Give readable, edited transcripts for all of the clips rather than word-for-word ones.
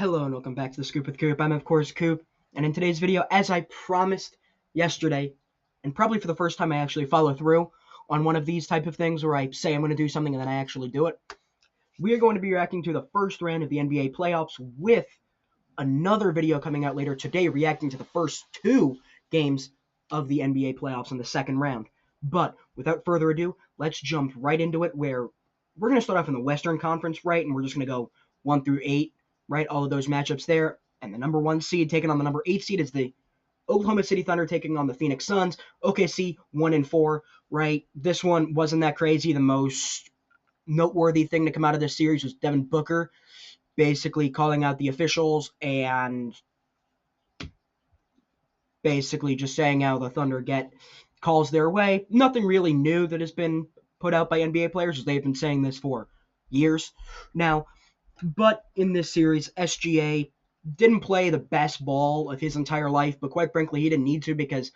Hello and welcome back to the Scoop with Coop. I'm of course Coop, and in today's video, as I promised yesterday, and probably for the first time I actually follow through on one of these type of things where I say I'm going to do something and then I actually do it, we are going to be reacting to the first round of the NBA playoffs with another video coming out later today reacting to the first two games of the NBA playoffs in the second round. But without further ado, let's jump right into it where we're going to start off in the Western Conference, right? And we're just going to go 1 through 8. Right, all of those matchups there, and the number 1 seed taking on the number 8 seed is the Oklahoma City Thunder taking on the Phoenix Suns. OKC 1-4, right? This one wasn't that crazy. The most noteworthy thing to come out of this series was Devin Booker basically calling out the officials and basically just saying how the Thunder get calls their way. Nothing really new that has been put out by NBA players, as they've been saying this for years now. But in this series, SGA didn't play the best ball of his entire life, but quite frankly, he didn't need to because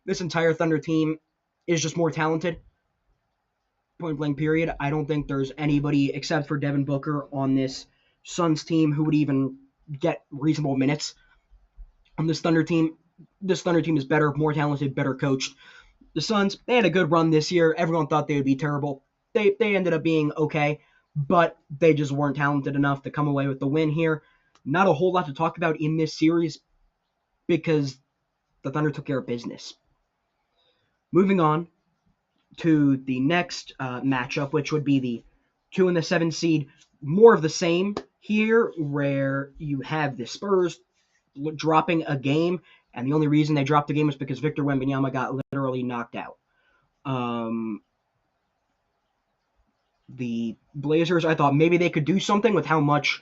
this entire Thunder team is just more talented. Point blank period. I don't think there's anybody except for Devin Booker on this Suns team who would even get reasonable minutes on this Thunder team. This Thunder team is better, more talented, better coached. The Suns, they had a good run this year. Everyone thought they would be terrible. They ended up being okay, but they just weren't talented enough to come away with the win here. Not a whole lot to talk about in this series because the Thunder took care of business. Moving on to the next matchup, which would be the 2 and the 7 seed. More of the same here, where you have the Spurs dropping a game, and the only reason they dropped the game was because Victor Wembanyama got literally knocked out. The Blazers, I thought maybe they could do something with how much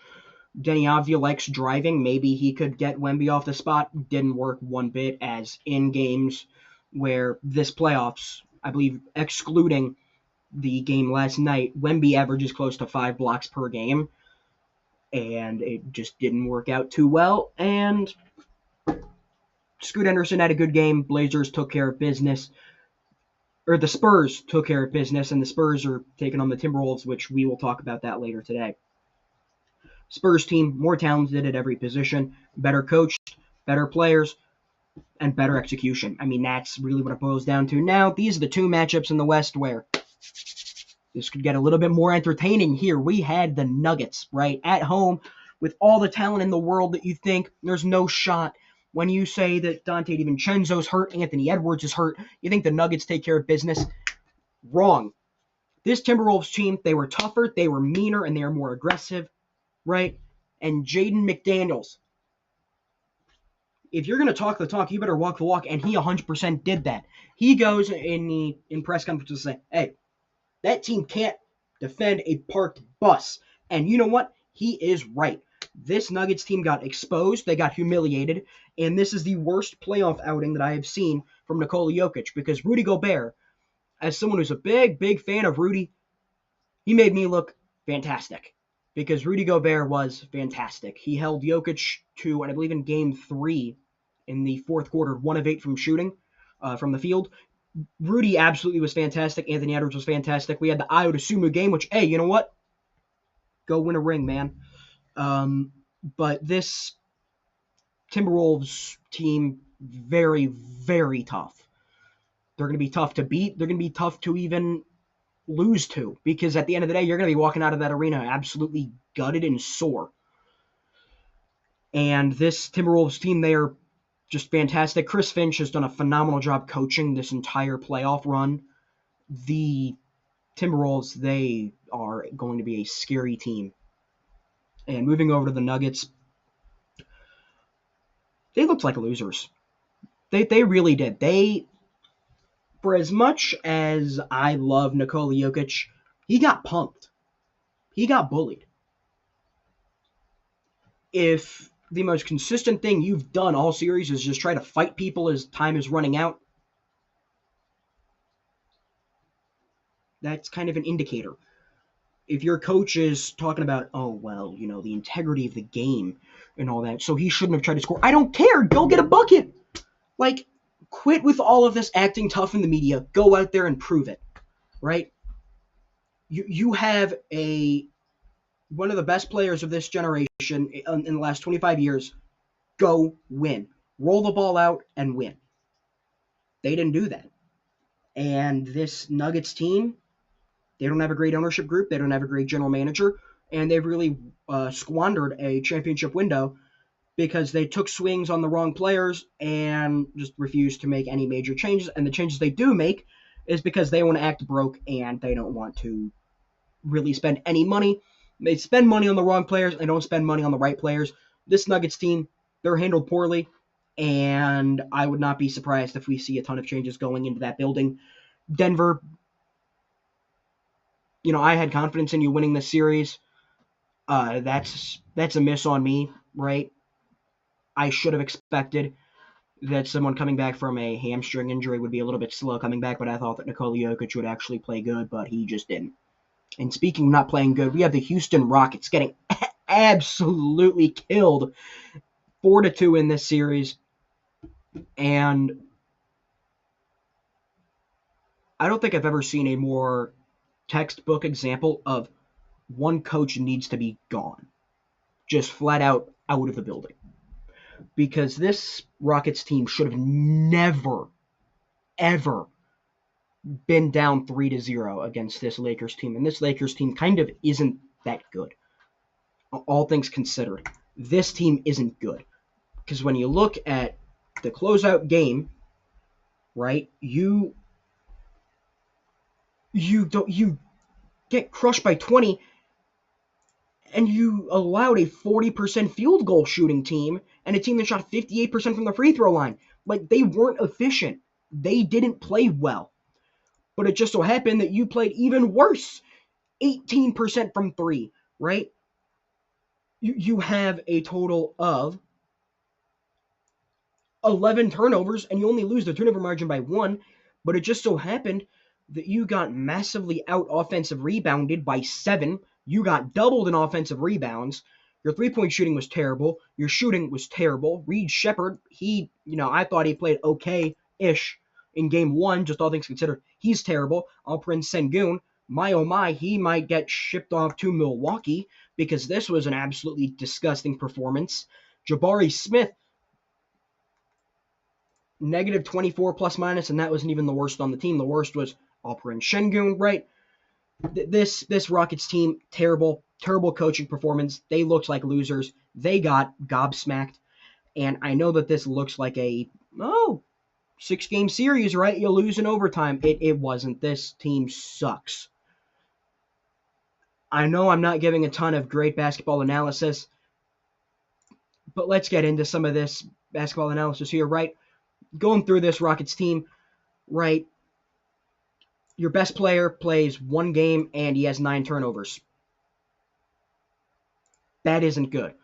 Deni Avdija likes driving. Maybe he could get Wemby off the spot. Didn't work one bit, as in games where this playoffs, I believe, excluding the game last night, Wemby averages close to 5 blocks per game, and it just didn't work out too well. And Scoot Henderson had a good game. Blazers took care of business. Or the Spurs took care of business, and the Spurs are taking on the Timberwolves, which we will talk about that later today. Spurs team, more talented at every position, better coached, better players, and better execution. I mean, that's really what it boils down to. Now, these are the two matchups in the West where this could get a little bit more entertaining here. We had the Nuggets, right, at home with all the talent in the world that you think there's no shot. When you say that Dante DiVincenzo's hurt, Anthony Edwards is hurt, you think the Nuggets take care of business? Wrong. This Timberwolves team, they were tougher, they were meaner, and they were more aggressive, right? And Jaden McDaniels, if you're going to talk the talk, you better walk the walk, and he 100% did that. He goes in press conferences and say, hey, that team can't defend a parked bus. And you know what? He is right. This Nuggets team got exposed, they got humiliated, and this is the worst playoff outing that I have seen from Nikola Jokic, because Rudy Gobert, as someone who's a big fan of Rudy, he made me look fantastic, because Rudy Gobert was fantastic. He held Jokic to, and I believe in Game 3 in the fourth quarter, 1 of 8 from shooting from the field. Rudy absolutely was fantastic. Anthony Edwards was fantastic. We had the Ayo Dosunmu game, which, hey, you know what? Go win a ring, man. But this Timberwolves team, very, very tough. They're going to be tough to beat. They're going to be tough to even lose to, because at the end of the day, you're going to be walking out of that arena absolutely gutted and sore. And this Timberwolves team, they are just fantastic. Chris Finch has done a phenomenal job coaching this entire playoff run. The Timberwolves, they are going to be a scary team. And moving over to the Nuggets, they looked like losers. They really did. For as much as I love Nikola Jokic, he got punked. He got bullied. If the most consistent thing you've done all series is just try to fight people as time is running out, that's kind of an indicator. If your coach is talking about, oh, well, you know, the integrity of the game and all that, so he shouldn't have tried to score. I don't care. Go get a bucket. Like, quit with all of this acting tough in the media. Go out there and prove it, right? You have a one of the best players of this generation in the last 25 years, go win. Roll the ball out and win. They didn't do that. And this Nuggets team, they don't have a great ownership group. They don't have a great general manager. And they've really squandered a championship window because they took swings on the wrong players and just refused to make any major changes. And the changes they do make is because they want to act broke and they don't want to really spend any money. They spend money on the wrong players and don't spend money on the right players. This Nuggets team, they're handled poorly, and I would not be surprised if we see a ton of changes going into that building. Denver, I had confidence in you winning this series. That's a miss on me, right? I should have expected that someone coming back from a hamstring injury would be a little bit slow coming back, but I thought that Nikola Jokic would actually play good, but he just didn't. And speaking of not playing good, we have the Houston Rockets getting absolutely killed 4-2 in this series. And I don't think I've ever seen a more textbook example of one coach needs to be gone. Just flat out of the building. Because this Rockets team should have never, ever been down 3-0 against this Lakers team. And this Lakers team kind of isn't that good. All things considered. This team isn't good. Because when you look at the closeout game, right, you get crushed by 20 and you allowed a 40% field goal shooting team and a team that shot 58% from the free throw line. Like, they weren't efficient. They didn't play well. But it just so happened that you played even worse. 18% from 3, right? You have a total of 11 turnovers, and you only lose the turnover margin by 1. But it just so happened that you got massively out offensive rebounded by 7. You got doubled in offensive rebounds. Your three-point shooting was terrible. Your shooting was terrible. Reed Sheppard, I thought he played okay-ish in game 1, just all things considered. He's terrible. Alperen Sengun, my oh my, he might get shipped off to Milwaukee because this was an absolutely disgusting performance. Jabari Smith, negative 24 plus minus, and that wasn't even the worst on the team. The worst was Alperen Sengun, right? This Rockets team, terrible coaching performance. They looked like losers. They got gobsmacked. And I know that this looks like a 6-game series, right? You'll lose in overtime. It wasn't. This team sucks. I know I'm not giving a ton of great basketball analysis, but let's get into some of this basketball analysis here, right? Going through this Rockets team, right? Your best player plays 1 game and he has 9 turnovers. That isn't good.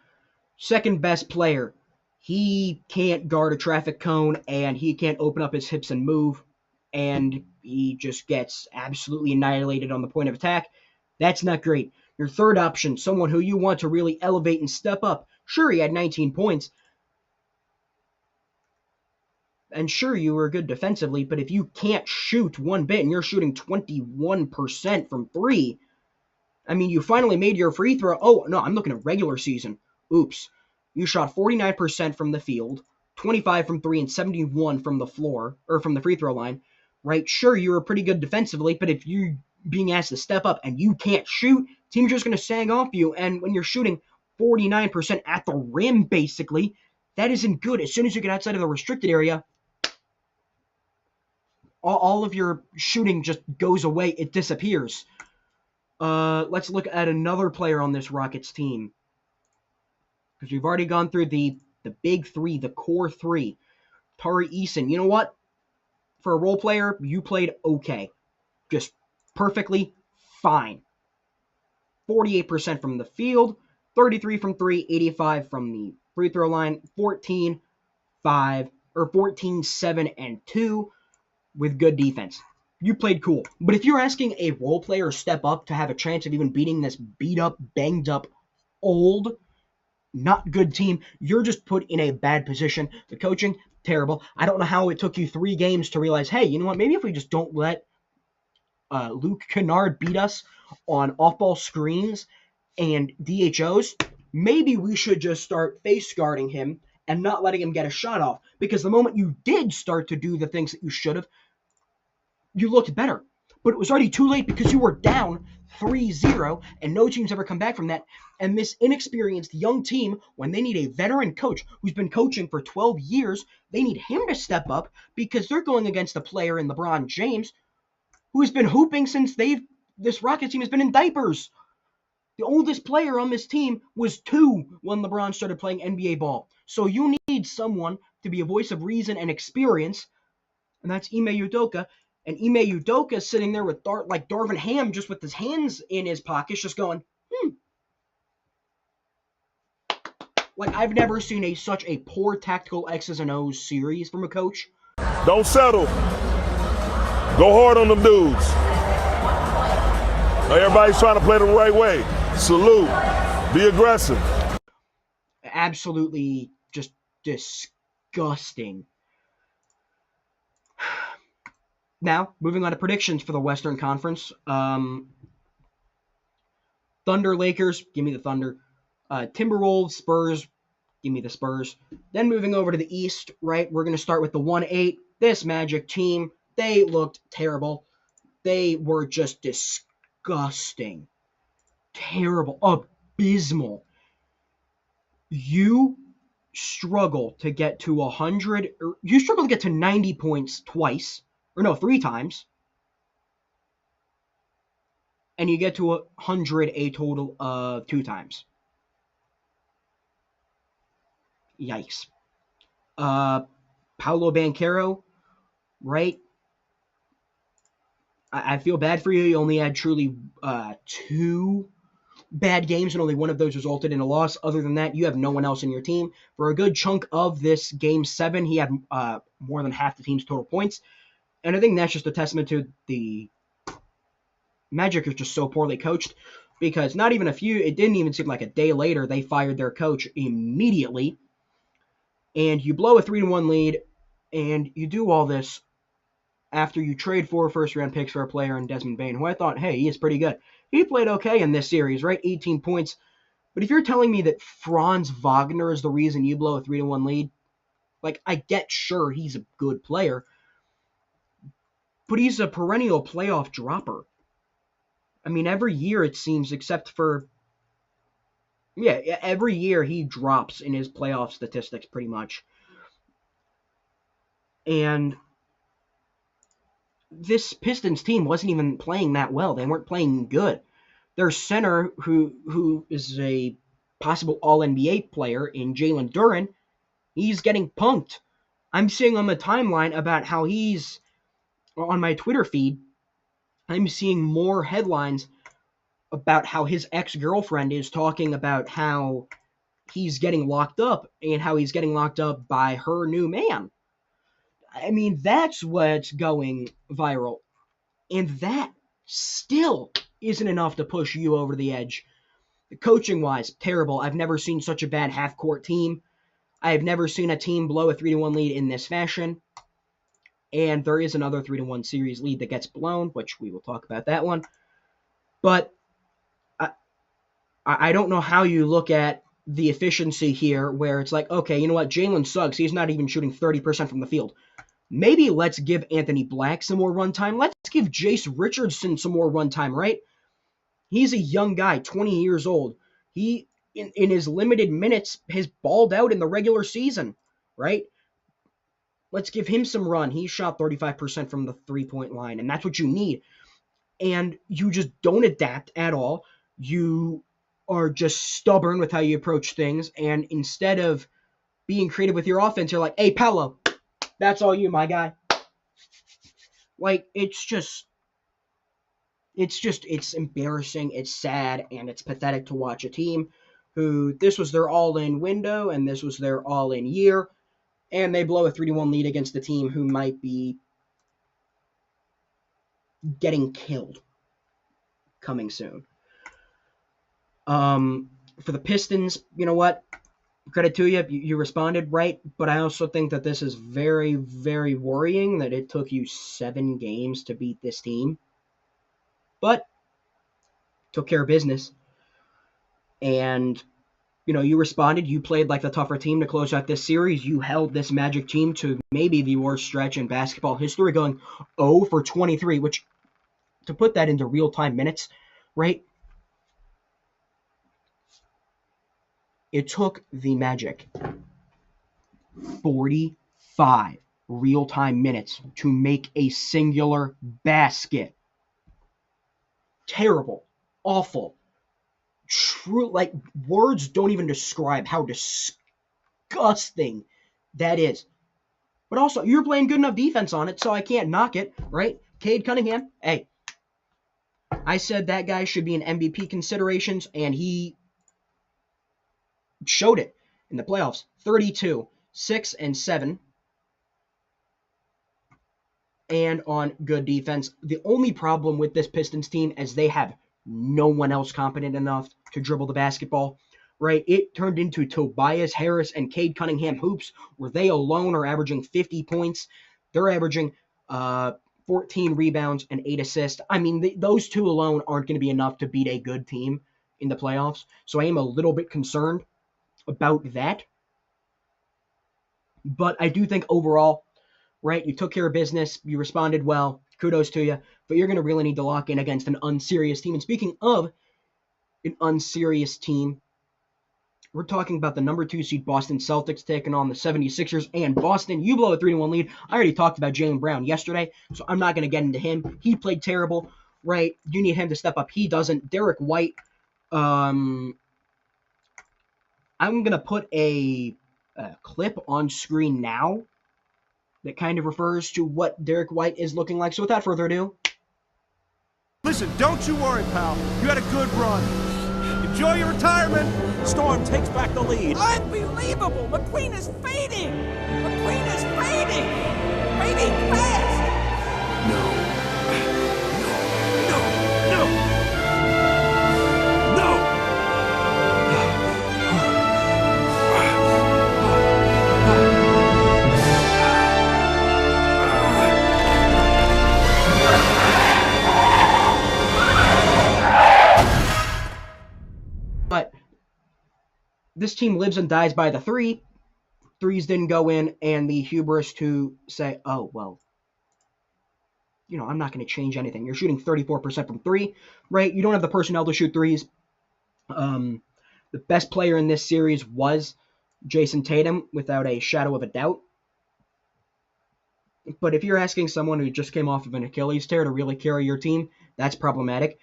Second best player, he can't guard a traffic cone and he can't open up his hips and move, and he just gets absolutely annihilated on the point of attack. That's not great. Your third option, someone who you want to really elevate and step up. Sure, he had 19 points. And sure, you were good defensively, but if you can't shoot one bit and you're shooting 21% from 3, I mean, you finally made your free throw. Oh, no, I'm looking at regular season. Oops. You shot 49% from the field, 25 from 3, and 71 from the floor, or from the free throw line, right? Sure, you were pretty good defensively, but if you're being asked to step up and you can't shoot, team's just going to sag off you. And when you're shooting 49% at the rim, basically, that isn't good. As soon as you get outside of the restricted area, all of your shooting just goes away. It disappears. Let's look at another player on this Rockets team, because we've already gone through the big 3, the core 3. Tari Eason, you know what? For a role player, you played okay. Just perfectly fine. 48% from the field, 33 from 3, 85 from the free throw line, 14, 7, and 2 with good defense. You played cool. But if you're asking a role player to step up to have a chance of even beating this beat up, banged up, old, not good team, you're just put in a bad position. The coaching, terrible. I don't know how it took you 3 games to realize, hey, you know what? Maybe if we just don't let Luke Kennard beat us on off-ball screens, and DHOs, maybe we should just start face guarding him and not letting him get a shot off. Because the moment you did start to do the things that you should have, you looked better. But it was already too late because you were down 3-0, and no team's ever come back from that. And this inexperienced young team, when they need a veteran coach who's been coaching for 12 years, they need him to step up because they're going against a player in LeBron James who has been hooping since this Rockets team has been in diapers. The oldest player on this team was 2 when LeBron started playing NBA ball. So you need someone to be a voice of reason and experience, and that's Ime Udoka. And Ime Udoka sitting there with like Darvin Ham, just with his hands in his pockets, just going, Like, I've never seen such a poor tactical X's and O's series from a coach. Don't settle. Go hard on them dudes. Everybody's trying to play the right way. Salute. Be aggressive. Absolutely just disgusting. Now, moving on to predictions for the Western Conference. Thunder, Lakers, give me the Thunder. Timberwolves, Spurs, give me the Spurs. Then moving over to the East, right, we're going to start with the 1-8. This Magic team, they looked terrible. They were just disgusting. Terrible. Abysmal. You struggle to get to 100, you struggle to get to 90 points twice, or no, 3 times, and you get to 100 a total of 2 times. Yikes. Paolo Banchero, right? I feel bad for you. You only had truly 2 bad games, and only one of those resulted in a loss. Other than that, you have no one else in your team. For a good chunk of this Game 7, he had more than half the team's total points. And I think that's just a testament to the Magic are just so poorly coached, because it didn't even seem like a day later, they fired their coach immediately. And you blow a 3-1 lead, and you do all this after you trade 4 first-round picks for a player in Desmond Bane, who I thought, hey, he is pretty good. He played okay in this series, right? 18 points. But if you're telling me that Franz Wagner is the reason you blow a 3-1 lead, like, I get, sure, he's a good player, but he's a perennial playoff dropper. I mean, every year it seems, except for, every year he drops in his playoff statistics pretty much. And this Pistons team wasn't even playing that well. They weren't playing good. Their center, who is a possible All-NBA player in Jalen Duren, he's getting punked. I'm seeing on the timeline about how he's, on my Twitter feed, I'm seeing more headlines about how his ex-girlfriend is talking about how he's getting locked up and how he's getting locked up by her new man. I mean, that's what's going viral. And that still isn't enough to push you over the edge. Coaching-wise, terrible. I've never seen such a bad half-court team. I have never seen a team blow a 3-1 lead in this fashion. And there is another 3-1 series lead that gets blown, which we will talk about that one. But I don't know how you look at the efficiency here where it's like, okay, you know what, Jalen Suggs, he's not even shooting 30% from the field. Maybe let's give Anthony Black some more run time. Let's give Jace Richardson some more run time, right? He's a young guy, 20 years old. He, in his limited minutes, has balled out in the regular season, right? Let's give him some run. He shot 35% from the three-point line, and that's what you need. And you just don't adapt at all. You are just stubborn with how you approach things, and instead of being creative with your offense, you're like, hey, Paolo, that's all you, my guy. Like, it's embarrassing, it's sad, and it's pathetic to watch a team who, this was their all-in window, and this was their all-in year, and they blow a 3-1 lead against a team who might be getting killed coming soon. For the Pistons, you know what? Credit to you. You responded right, but I also think that this is very, very worrying that it took you 7 games to beat this team. But took care of business. And, you responded. You played like the tougher team to close out this series. You held this Magic team to maybe the worst stretch in basketball history, going 0 for 23, which, to put that into real-time minutes, right? It took the Magic 45 real-time minutes to make a singular basket. Terrible. Awful. True, like, words don't even describe how disgusting that is. But also, you're playing good enough defense on it, so I can't knock it, right? Cade Cunningham, hey, I said that guy should be in MVP considerations, and he showed it in the playoffs. 32, 6, and 7. And on good defense. The only problem with this Pistons team is they have no one else competent enough to dribble the basketball, right? It turned into Tobias Harris and Cade Cunningham hoops, where they alone are averaging 50 points. They're averaging 14 rebounds and 8 assists. I mean, those two alone aren't going to be enough to beat a good team in the playoffs. So I am a little bit concerned about that. But I do think overall, right, you took care of business. You responded well. Kudos to you. But you're going to really need to lock in against an unserious team. And speaking of an unserious team, we're talking about the number 2 seed Boston Celtics taking on the 76ers. And Boston, you blow a 3-1 lead. I already talked about Jaylen Brown yesterday, so I'm not going to get into him. He played terrible, right? You need him to step up. He doesn't. Derek White, I'm going to put a clip on screen now that kind of refers to what Derek White is looking like. So without further ado. Listen, don't you worry, pal. You had a good run. Enjoy your retirement. Storm takes back the lead. Unbelievable! McQueen is fading! McQueen is fading! Fading fast! But this team lives and dies by the three. Threes didn't go in, and the hubris to say, oh, well, I'm not going to change anything. You're shooting 34% from three, right? You don't have the personnel to shoot threes. The best player in this series was Jason Tatum, without a shadow of a doubt. But if you're asking someone who just came off of an Achilles tear to really carry your team, that's problematic.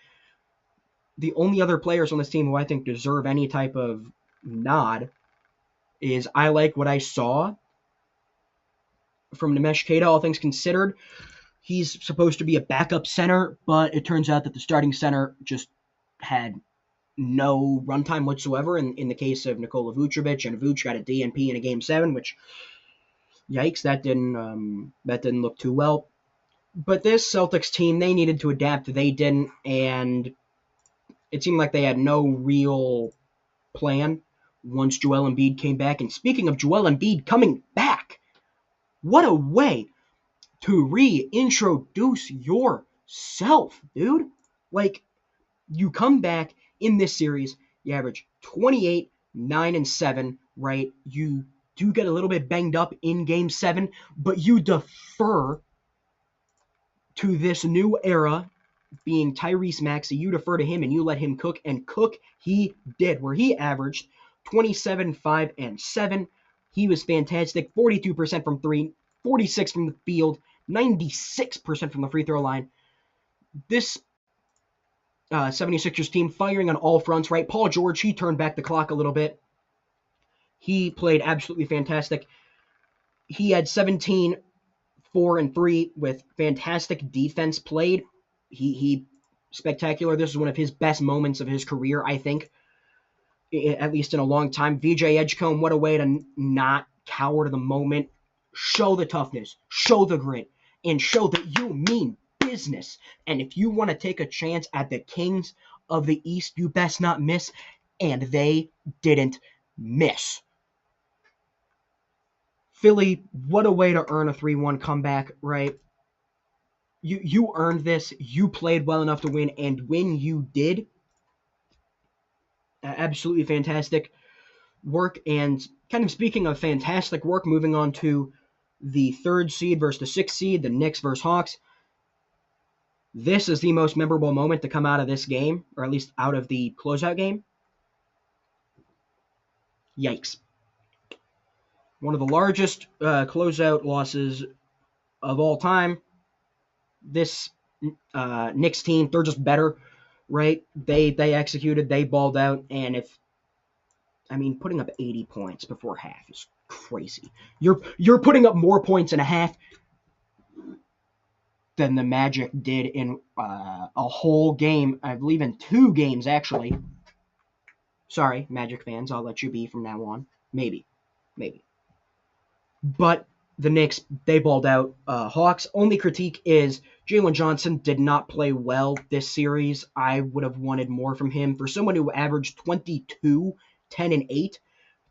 The only other players on this team who I think deserve any type of nod is I like what I saw from Nemesh Keita, all things considered. He's supposed to be a backup center, but it turns out that the starting center just had no runtime whatsoever in the case of Nikola Vucevic, and Vuce got a DNP in a Game 7, which, yikes, that didn't look too well. But this Celtics team, they needed to adapt. They didn't, and it seemed like they had no real plan once Joel Embiid came back. And speaking of Joel Embiid coming back, what a way to reintroduce yourself, dude. Like, you come back in this series, you average 28, 9, and 7, right? You do get a little bit banged up in Game 7, but you defer to this new era being Tyrese Maxey. You defer to him and you let him cook, and cook he did, where he averaged 27, 5, and 7. He was fantastic. 42% from 3, 46 from the field, 96% from the free throw line. This 76ers team firing on all fronts, right? Paul George, he turned back the clock a little bit. He played absolutely fantastic. He had 17, 4, and 3 with fantastic defense played. He spectacular. This is one of his best moments of his career, I think, at least in a long time. VJ Edgecombe, what a way to not cower to the moment. Show the toughness, show the grit, and show that you mean business. And if you want to take a chance at the Kings of the East, you best not miss. And they didn't miss. Philly, what a way to earn a 3-1 comeback, right? You earned this. You played well enough to win, and when you did, Absolutely fantastic work. And kind of speaking of fantastic work, moving on to the 3rd seed versus the 6th seed, the Knicks versus Hawks. This is the most memorable moment to come out of this game, or at least out of the closeout game. Yikes. One of the largest closeout losses of all time. This Knicks team, they're just better, right? They executed, they balled out, and putting up 80 points before half is crazy. You're putting up more points in a half than the Magic did in a whole game. I believe in 2 games, actually. Sorry, Magic fans, I'll let you be from now on. Maybe. But the Knicks, they balled out. Hawks, only critique is Jalen Johnson did not play well this series. I would have wanted more from him. For someone who averaged 22, 10, and 8,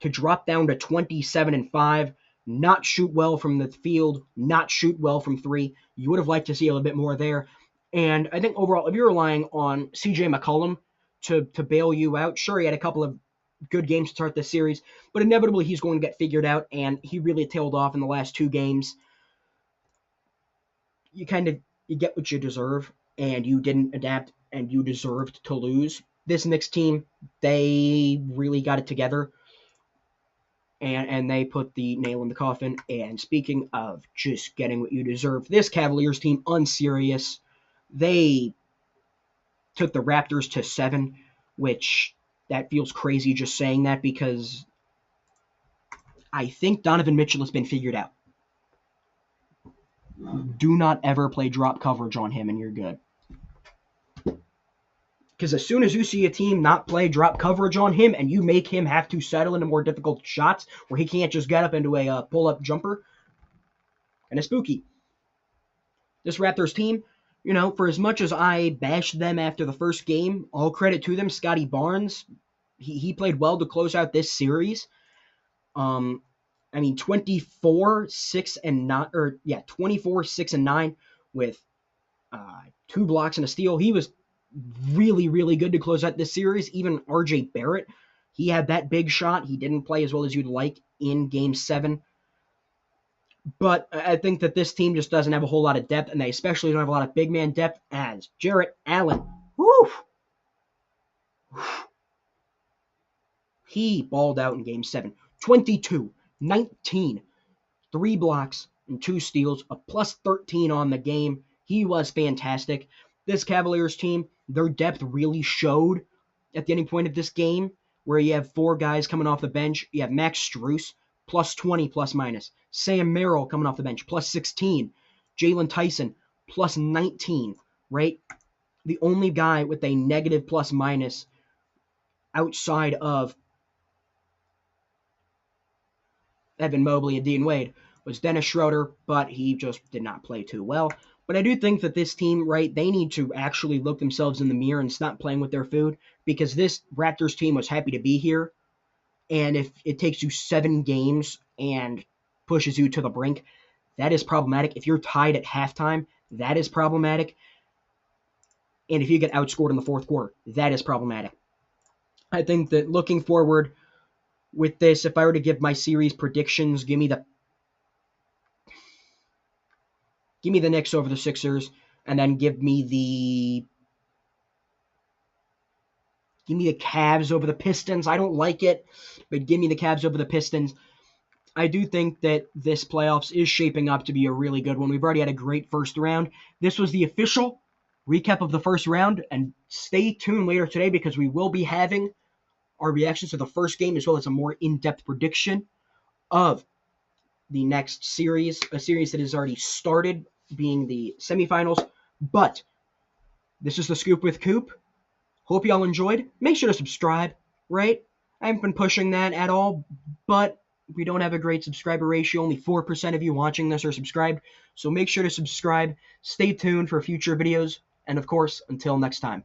to drop down to 27 and 5, not shoot well from the field, not shoot well from 3. You would have liked to see a little bit more there. And I think overall, if you're relying on CJ McCollum to bail you out, sure, he had a couple of good games to start this series, but inevitably he's going to get figured out, and he really tailed off in the last 2 games. You get what you deserve, and you didn't adapt, and you deserved to lose. This Knicks team, they really got it together, and they put the nail in the coffin. And speaking of just getting what you deserve, this Cavaliers team, unserious. They took the Raptors to 7, which that feels crazy just saying that, because I think Donovan Mitchell has been figured out. Do not ever play drop coverage on him and you're good. Because as soon as you see a team not play drop coverage on him and you make him have to settle into more difficult shots where he can't just get up into a pull-up jumper, and it's spooky. This Raptors team, for as much as I bashed them after the first game, all credit to them. Scotty Barnes, he played well to close out this series. 24, 6, and 9, 24, 6, and 9 with 2 blocks and a steal. He was really, really good to close out this series. Even RJ Barrett, he had that big shot. He didn't play as well as you'd like in Game 7. But I think that this team just doesn't have a whole lot of depth, and they especially don't have a lot of big man depth, as Jarrett Allen, he balled out in Game 7. 22, 19, 3 blocks and 2 steals, a plus 13 on the game. He was fantastic. This Cavaliers team, their depth really showed at the ending point of this game, where you have 4 guys coming off the bench. You have Max Strus, plus 20, plus minus. Sam Merrill coming off the bench, plus 16. Jalen Tyson, plus 19, right? The only guy with a negative plus minus outside of Evan Mobley and Dean Wade was Dennis Schroeder, but he just did not play too well. But I do think that this team, right, they need to actually look themselves in the mirror and stop playing with their food, because this Raptors team was happy to be here. And if it takes you 7 games and pushes you to the brink, that is problematic. If you're tied at halftime, that is problematic. And if you get outscored in the 4th quarter, that is problematic. I think that looking forward with this, if I were to give my series predictions, give me the Knicks over the Sixers, and then give me the Cavs over the Pistons. I don't like it, but give me the Cavs over the Pistons. I do think that this playoffs is shaping up to be a really good one. We've already had a great first round. This was the official recap of the first round, and stay tuned later today because we will be having our reactions to the first game as well as a more in-depth prediction of the next series, a series that has already started, being the semifinals. But this is The Scoop with Coop. Hope y'all enjoyed. Make sure to subscribe, right? I haven't been pushing that at all, but we don't have a great subscriber ratio. Only 4% of you watching this are subscribed. So make sure to subscribe. Stay tuned for future videos. And of course, until next time.